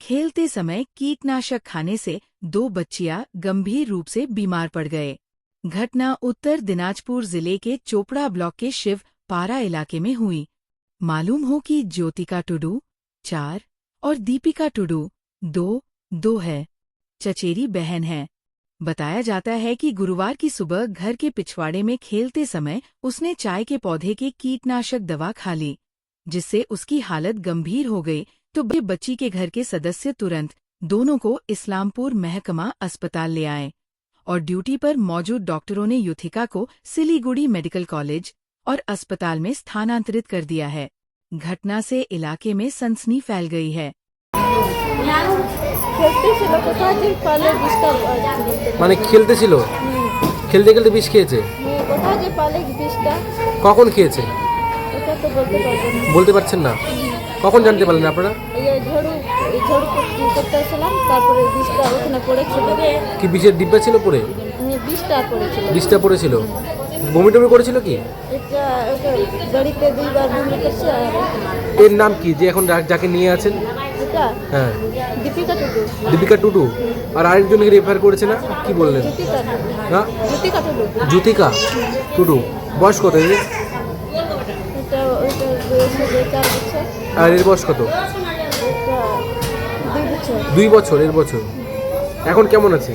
खेलते समय कीटनाशक खाने से 2 बच्चियां गंभीर रूप से बीमार पड़ गए। घटना उत्तर दिनाजपुर जिले के चोपड़ा ब्लॉक के शिव पारा इलाके में हुई। मालूम हो कि ज्योतिका टुडू 4 और दीपिका टुडू 2 है, चचेरी बहन है। बताया जाता है कि गुरुवार की सुबह घर के पिछवाड़े में खेलते समय उसने चाय के पौधे के कीटनाशक दवा खा ली, जिससे उसकी हालत गंभीर हो गई। तो बच्ची के घर के सदस्य तुरंत दोनों को इस्लामपुर महकमा अस्पताल ले आए और ड्यूटी पर मौजूद डॉक्टरों ने युथिका को सिलीगुड़ी मेडिकल कॉलेज और अस्पताल में स्थानांतरित कर दिया है। घटना से इलाके में सनसनी फैल गई है। মানে খেলতেছিল, খেলতে খেলতে বিষ খেয়েছে। কখন খেয়েছে বলতে পারছেন না? কখন জানতে পারলেন আপনারা? কি বিষের ডিব্বা ছিল পড়ে? বিষটা পড়েছিল। বমি টমি করেছিল কি? এর নাম কি যে এখন যাকে নিয়ে আছেন? হ্যাঁ, দীপিকা টুডু। আর আরেকজনকে রেফার করেছে না, কি বললেন? হ্যাঁ, জ্যোতিকা টুডু। বয়স কত? আর এর বয়স কত? 2 বছর। এর বছর। এখন কেমন আছে?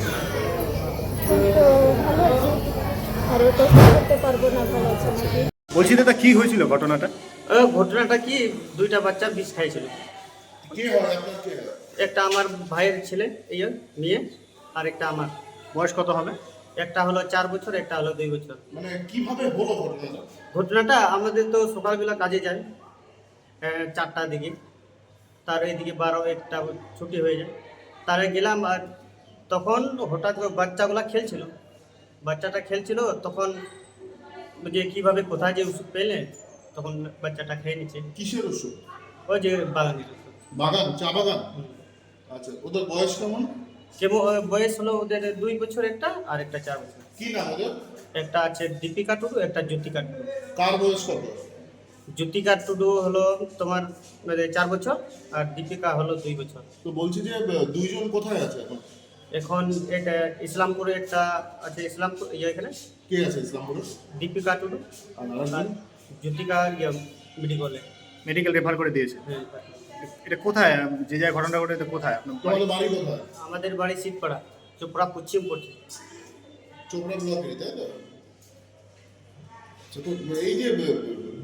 বলছি দাদা, কি হয়েছিল ঘটনাটা? ঘটনাটা কি, দুইটা বাচ্চা বিষ খাইছিল। একটা আমার ভাইয়ের ছেলে, এই মেয়ে, আর একটা আমার। বয়স কত হবে? একটা হলো 4 বছর, একটা হলো 2 বছর। মানে কিভাবে হলো ঘটনাটা? ঘটনাটা আমাদের তো সকালবেলা কাজে যায় 4টার দিকে, তার এইদিকে 12-1টা ছুটি হয়ে যায়। তারে গেলাম, আর তখন হঠাৎ করে বাচ্চাগুলা বাচ্চাটা খেলছিল। তখন যে কীভাবে কোথায় যে ওষুধ পেলে, তখন বাচ্চাটা খেয়ে নিচ্ছে। কিসের ওষুধ? ওই যে বাগানের ওষুধ। বাগান, চা বাগান। আচ্ছা, ওদের বয়স কেমন? বয়স হলো ওদের 2 বছর একটা, আর একটা 4 বছর। কি নাম ওদের? একটা আছে দীপিকা টুডু, একটা জ্যোতিকা টুডু। কার বয়স কত? জ্যোতিকা টুডু হলো তোমার 4 বছর, আর দীপিকা হলো 2 বছর। তো বলছি যে দুইজন কোথায় আছে এখন? এখন এটা ইসলামপুরে একটা আছে, ইসলামপুর এখানে। কে আছে ইসলামপুরে? দীপিকা টুডু আর জ্যোতিকা মেডিকেল রেফার করে দিয়েছে। হ্যাঁ। এটা কোথায়, যে জায়গায় ঘটনাটা ঘটেছে কোথায়? তোমাদের বাড়ি কোথায়? আমাদের বাড়ি শিবপাড়া, চোপড়া পশ্চিম পড়ছে। চোপড়া ব্লকে, তাই তো? তো এই যে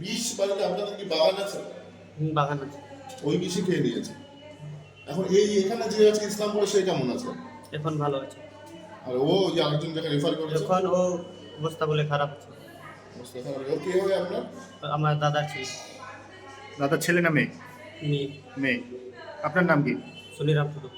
বিষ বাড়িতে আপনাদের কি বাগান আছে? বাগান আছে। ওই বিষই খেয়ে নিয়েছে। এখন এখানে যে আছে ইসলামপুরে, সে কেমন আছে? এখন ভালো আছে। আর ও যে আরেকজন যাকে রেফার করেছে, এখন ও অবস্থা বলে খারাপ আছে। অবস্থা খারাপ। ও কে হয় আপনার? আমার দাদা ছিল। দাদা ছেলে না মেয়ে? মেয়ে। মেয়ে। আপনার নাম কি? সুনিরাম টুডু।